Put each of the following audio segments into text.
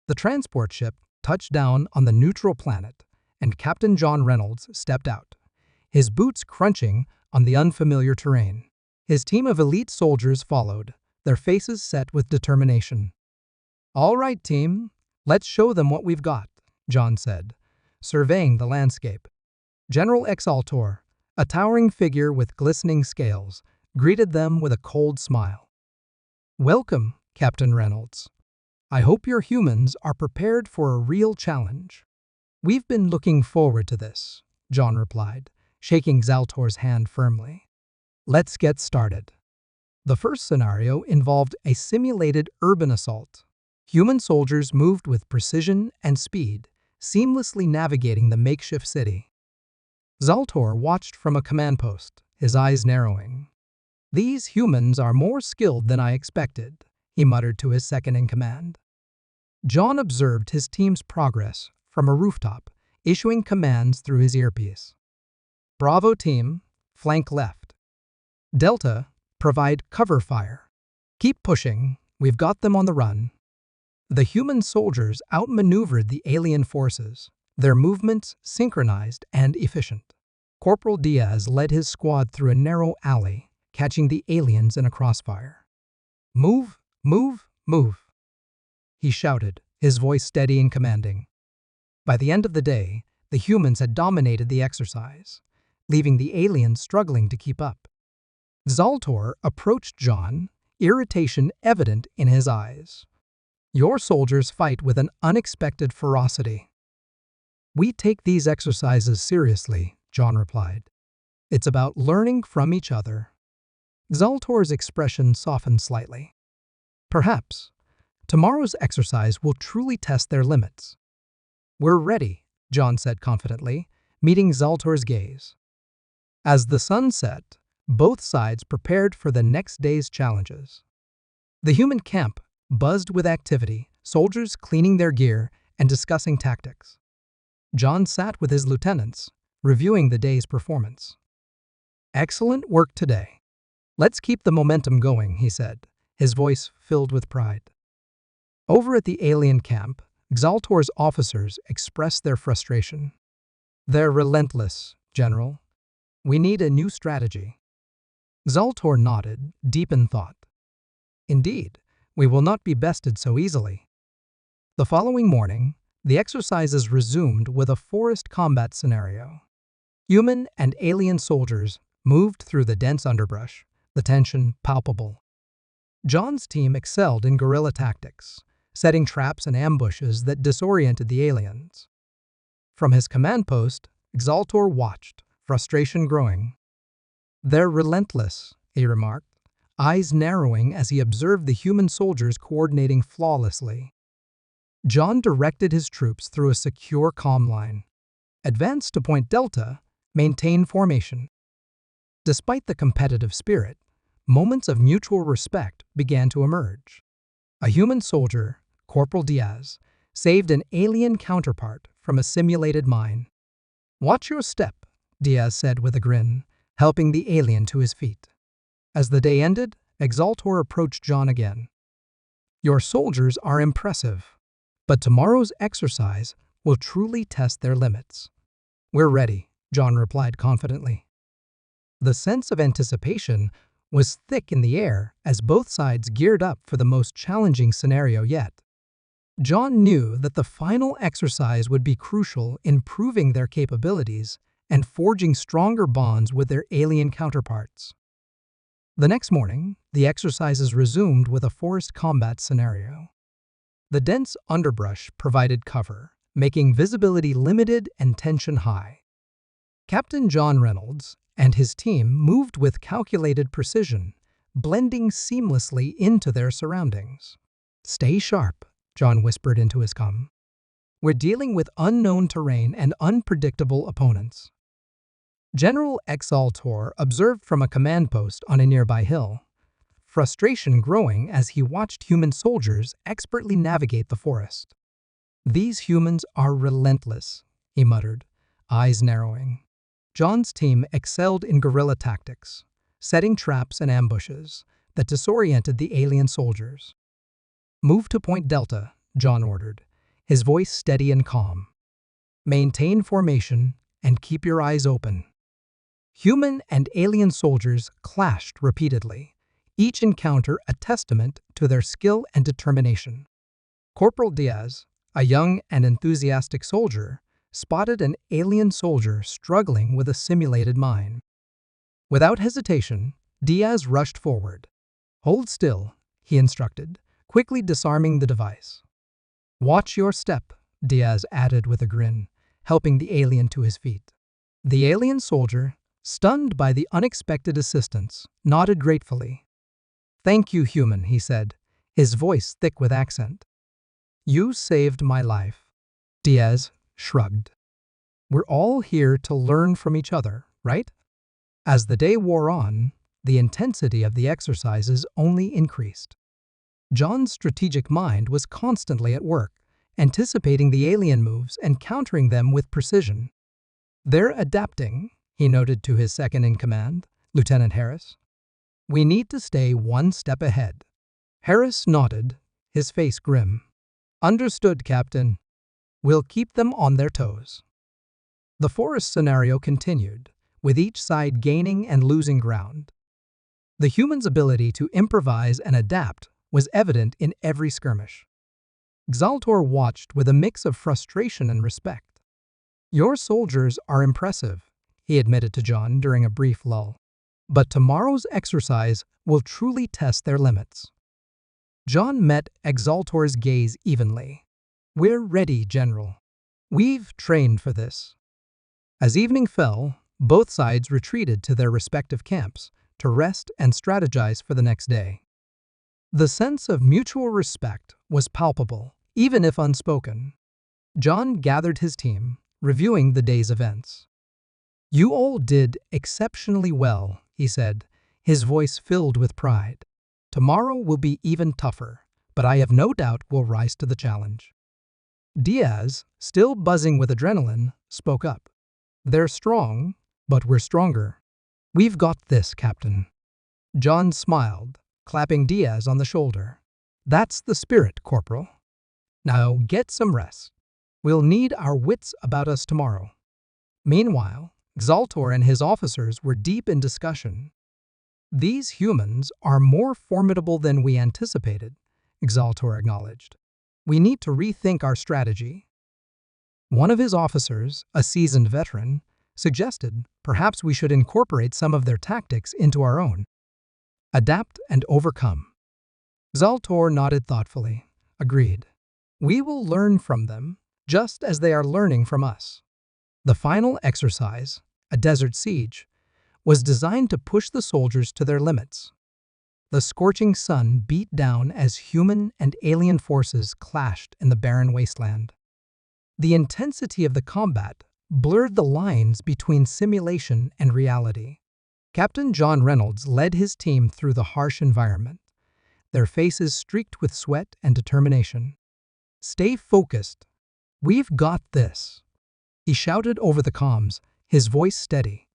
The transport ship touched down on the neutral planet, and Captain John Reynolds stepped out, his boots crunching on the unfamiliar terrain. His team of elite soldiers followed, their faces set with determination. "All right, team, let's show them what we've got," John said, surveying the landscape. General Xal'tor, a towering figure with glistening scales, greeted them with a cold smile. "Welcome, Captain Reynolds. I hope your humans are prepared for a real challenge." "We've been looking forward to this," John replied, shaking Xal'tor's hand firmly. "Let's get started." The first scenario involved a simulated urban assault. Human soldiers moved with precision and speed, seamlessly navigating the makeshift city. Xal'tor watched from a command post, his eyes narrowing. "These humans are more skilled than I expected," he muttered to his second-in-command. John observed his team's progress from a rooftop, issuing commands through his earpiece. "Bravo team, flank left. Delta, provide cover fire. Keep pushing, we've got them on the run." The human soldiers outmaneuvered the alien forces, their movements synchronized and efficient. Corporal Diaz led his squad through a narrow alley, catching the aliens in a crossfire. "Move, move, move," he shouted, his voice steady and commanding. By the end of the day, the humans had dominated the exercise, leaving the aliens struggling to keep up. Xal'tor approached John, irritation evident in his eyes. "Your soldiers fight with an unexpected ferocity." "We take these exercises seriously," John replied. "It's about learning from each other." Xal'tor's expression softened slightly. "Perhaps tomorrow's exercise will truly test their limits." "We're ready," John said confidently, meeting Xal'tor's gaze. As the sun set, both sides prepared for the next day's challenges. The human camp buzzed with activity, soldiers cleaning their gear and discussing tactics. John sat with his lieutenants, reviewing the day's performance. "Excellent work today. Let's keep the momentum going," he said, his voice filled with pride. Over at the alien camp, Xal'tor's officers expressed their frustration. "They're relentless, General. We need a new strategy." Xal'tor nodded, deep in thought. "Indeed, we will not be bested so easily." The following morning, the exercises resumed with a forest combat scenario. Human and alien soldiers moved through the dense underbrush, the tension palpable. John's team excelled in guerrilla tactics, setting traps and ambushes that disoriented the aliens. From his command post, Xal'tor watched, frustration growing. "They're relentless," he remarked, eyes narrowing as he observed the human soldiers coordinating flawlessly. John directed his troops through a secure comm line. "Advance to Point Delta, maintain formation." Despite the competitive spirit, moments of mutual respect began to emerge. A human soldier, Corporal Diaz, saved an alien counterpart from a simulated mine. "Watch your step," Diaz said with a grin, helping the alien to his feet. As the day ended, Xal'tor approached John again. "Your soldiers are impressive, but tomorrow's exercise will truly test their limits." "We're ready," John replied confidently. The sense of anticipation was thick in the air as both sides geared up for the most challenging scenario yet. John knew that the final exercise would be crucial in proving their capabilities and forging stronger bonds with their alien counterparts. The next morning, the exercises resumed with a forest combat scenario. The dense underbrush provided cover, making visibility limited and tension high. Captain John Reynolds and his team moved with calculated precision, blending seamlessly into their surroundings. "Stay sharp," John whispered into his comm. "We're dealing with unknown terrain and unpredictable opponents." General Xal'tor observed from a command post on a nearby hill, frustration growing as he watched human soldiers expertly navigate the forest. "These humans are relentless," he muttered, eyes narrowing. John's team excelled in guerrilla tactics, setting traps and ambushes that disoriented the alien soldiers. "Move to Point Delta," John ordered, his voice steady and calm. Maintain formation and keep your eyes open. Human and alien soldiers clashed repeatedly, each encounter a testament to their skill and determination. Corporal Diaz, a young and enthusiastic soldier, spotted an alien soldier struggling with a simulated mine. Without hesitation, Diaz rushed forward. "Hold still," he instructed, quickly disarming the device. "Watch your step," Diaz added with a grin, helping the alien to his feet. The alien soldier, stunned by the unexpected assistance, nodded gratefully. "Thank you, human," he said, his voice thick with accent. "You saved my life." Diaz shrugged. "We're all here to learn from each other, right?" As the day wore on, the intensity of the exercises only increased. John's strategic mind was constantly at work, anticipating the alien moves and countering them with precision. "They're adapting," he noted to his second-in-command, Lieutenant Harris. "We need to stay one step ahead." Harris nodded, his face grim. "Understood, Captain. We'll keep them on their toes." The forest scenario continued, with each side gaining and losing ground. The humans' ability to improvise and adapt was evident in every skirmish. Xal'tor watched with a mix of frustration and respect. "Your soldiers are impressive," he admitted to John during a brief lull. "But tomorrow's exercise will truly test their limits." John met Xal'tor's gaze evenly. "We're ready, General. We've trained for this." As evening fell, both sides retreated to their respective camps to rest and strategize for the next day. The sense of mutual respect was palpable, even if unspoken. John gathered his team, reviewing the day's events. "You all did exceptionally well," he said, his voice filled with pride. "Tomorrow will be even tougher, but I have no doubt we'll rise to the challenge." Diaz, still buzzing with adrenaline, spoke up. "They're strong, but we're stronger. We've got this, Captain." John smiled, clapping Diaz on the shoulder. "That's the spirit, Corporal. Now get some rest. We'll need our wits about us tomorrow." Meanwhile, Xal'tor and his officers were deep in discussion. "These humans are more formidable than we anticipated," Xal'tor acknowledged. "We need to rethink our strategy." One of his officers, a seasoned veteran, suggested perhaps we should incorporate some of their tactics into our own. "Adapt and overcome." Xal'tor nodded thoughtfully. "Agreed. We will learn from them, just as they are learning from us." The final exercise, a desert siege, was designed to push the soldiers to their limits. The scorching sun beat down as human and alien forces clashed in the barren wasteland. The intensity of the combat blurred the lines between simulation and reality. Captain John Reynolds led his team through the harsh environment, their faces streaked with sweat and determination. "Stay focused. We've got this," he shouted over the comms, his voice steady.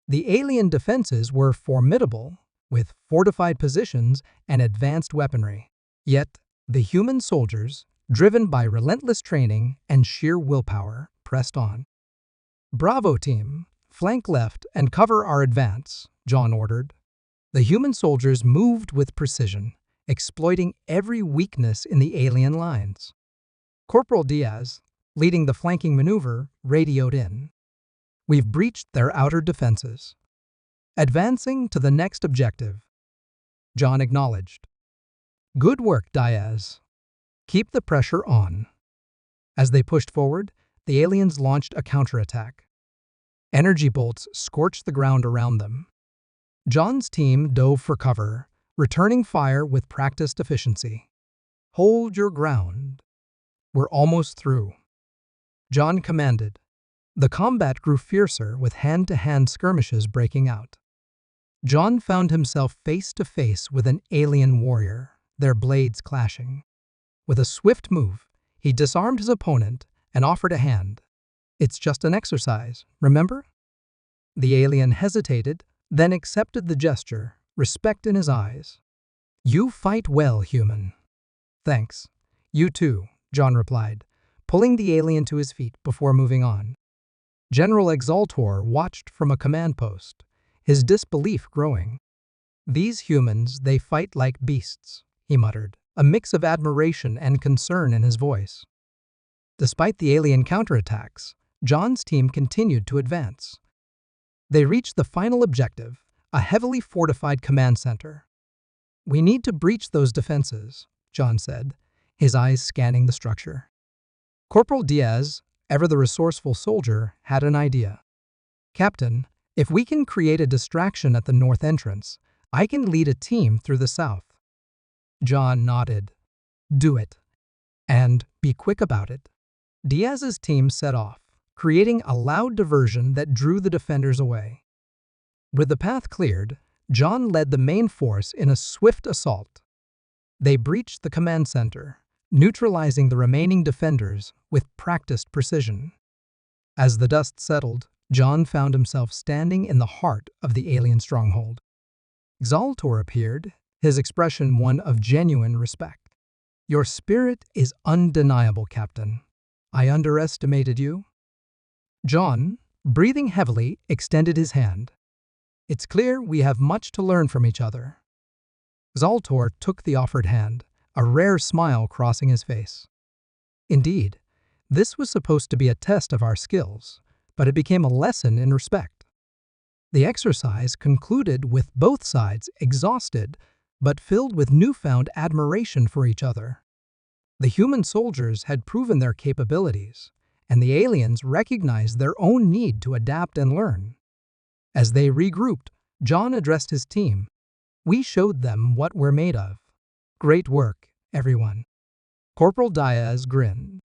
The alien defenses were formidable, with fortified positions and advanced weaponry. Yet, the human soldiers, driven by relentless training and sheer willpower, pressed on. "Bravo, team! Flank left and cover our advance," John ordered. The human soldiers moved with precision, exploiting every weakness in the alien lines. Corporal Diaz, leading the flanking maneuver, radioed in. "We've breached their outer defenses. Advancing to the next objective." John acknowledged. "Good work, Diaz. Keep the pressure on." As they pushed forward, the aliens launched a counterattack. Energy bolts scorched the ground around them. John's team dove for cover, returning fire with practiced efficiency. "Hold your ground. We're almost through," John commanded. The combat grew fiercer, with hand-to-hand skirmishes breaking out. John found himself face to face with an alien warrior, their blades clashing. With a swift move, he disarmed his opponent and offered a hand. "It's just an exercise, remember?" The alien hesitated, then accepted the gesture, respect in his eyes. "You fight well, human." "Thanks. You too," John replied, pulling the alien to his feet before moving on. General Xal'tor watched from a command post, his disbelief growing. "These humans, they fight like beasts," he muttered, a mix of admiration and concern in his voice. Despite the alien counterattacks, John's team continued to advance. They reached the final objective, a heavily fortified command center. "We need to breach those defenses," John said, his eyes scanning the structure. Corporal Diaz, ever the resourceful soldier, had an idea. "Captain, if we can create a distraction at the north entrance, I can lead a team through the south." John nodded. "Do it. And be quick about it." Diaz's team set off, creating a loud diversion that drew the defenders away. With the path cleared, John led the main force in a swift assault. They breached the command center, neutralizing the remaining defenders with practiced precision. As the dust settled, John found himself standing in the heart of the alien stronghold. Xal'tor appeared, his expression one of genuine respect. "Your spirit is undeniable, Captain. I underestimated you." John, breathing heavily, extended his hand. "It's clear we have much to learn from each other." Xal'tor took the offered hand, a rare smile crossing his face. "Indeed, this was supposed to be a test of our skills, but it became a lesson in respect." The exercise concluded with both sides exhausted but filled with newfound admiration for each other. The human soldiers had proven their capabilities, and the aliens recognized their own need to adapt and learn. As they regrouped, John addressed his team. "We showed them what we're made of. Great work, everyone." Corporal Diaz grinned.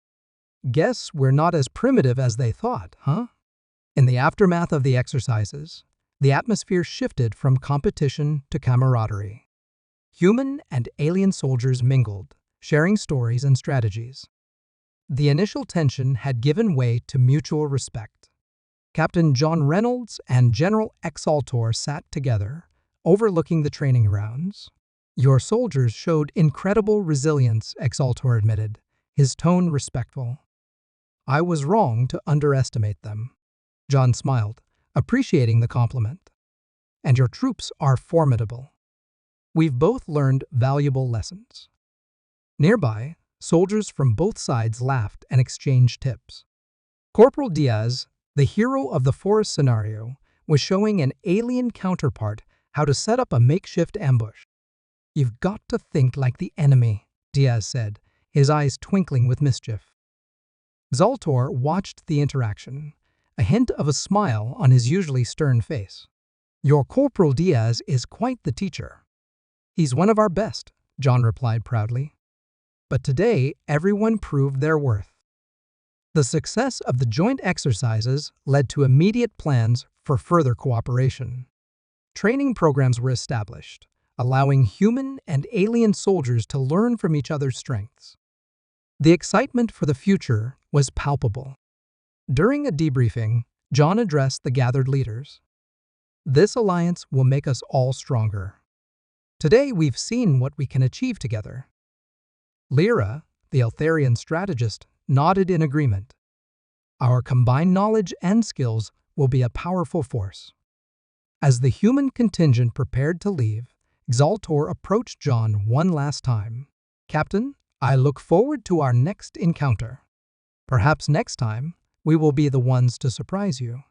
"Guess we're not as primitive as they thought, huh?" In the aftermath of the exercises, the atmosphere shifted from competition to camaraderie. Human and alien soldiers mingled, sharing stories and strategies. The initial tension had given way to mutual respect. Captain John Reynolds and General Xal'tor sat together, overlooking the training grounds. "Your soldiers showed incredible resilience," Xal'tor admitted, his tone respectful. "I was wrong to underestimate them." John smiled, appreciating the compliment. "And your troops are formidable. We've both learned valuable lessons." Nearby, soldiers from both sides laughed and exchanged tips. Corporal Diaz, the hero of the forest scenario, was showing an alien counterpart how to set up a makeshift ambush. "You've got to think like the enemy," Diaz said, his eyes twinkling with mischief. Xal'tor watched the interaction, a hint of a smile on his usually stern face. "Your Corporal Diaz is quite the teacher." "He's one of our best," John replied proudly. But today, everyone proved their worth. The success of the joint exercises led to immediate plans for further cooperation. Training programs were established, allowing human and alien soldiers to learn from each other's strengths. The excitement for the future was palpable. During a debriefing, John addressed the gathered leaders. "This alliance will make us all stronger. Today we've seen what we can achieve together." Lyra, the Eltharian strategist, nodded in agreement. "Our combined knowledge and skills will be a powerful force." As the human contingent prepared to leave, Xal'tor approached John one last time. "Captain, I look forward to our next encounter. Perhaps next time, we will be the ones to surprise you."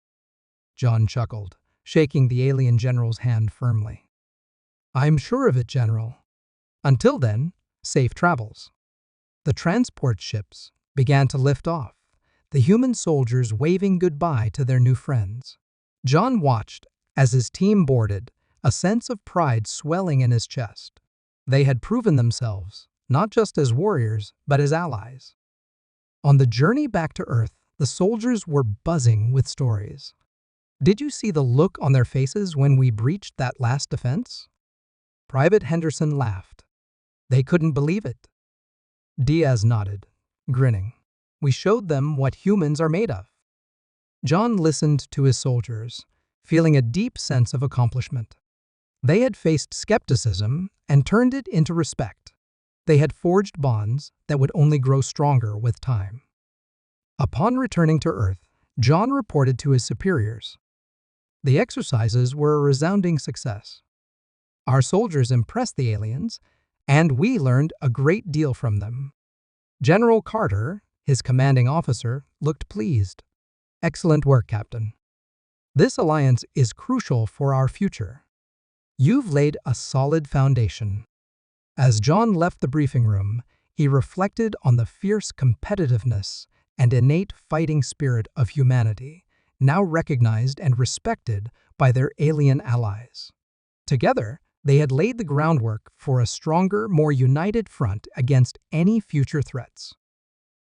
John chuckled, shaking the alien general's hand firmly. "I'm sure of it, General. Until then, safe travels." The transport ships began to lift off, the human soldiers waving goodbye to their new friends. John watched as his team boarded, a sense of pride swelling in his chest. They had proven themselves, not just as warriors, but as allies. On the journey back to Earth, the soldiers were buzzing with stories. "Did you see the look on their faces when we breached that last defense?" Private Henderson laughed. "They couldn't believe it." Diaz nodded, grinning. "We showed them what humans are made of." John listened to his soldiers, feeling a deep sense of accomplishment. They had faced skepticism and turned it into respect. They had forged bonds that would only grow stronger with time. Upon returning to Earth, John reported to his superiors. The exercises were a resounding success. Our soldiers impressed the aliens, and we learned a great deal from them. General Xal'tor, his commanding officer, looked pleased. Excellent work, Captain. This alliance is crucial for our future. You've laid a solid foundation. As John left the briefing room, he reflected on the fierce competitiveness and innate fighting spirit of humanity, now recognized and respected by their alien allies. Together, they had laid the groundwork for a stronger, more united front against any future threats.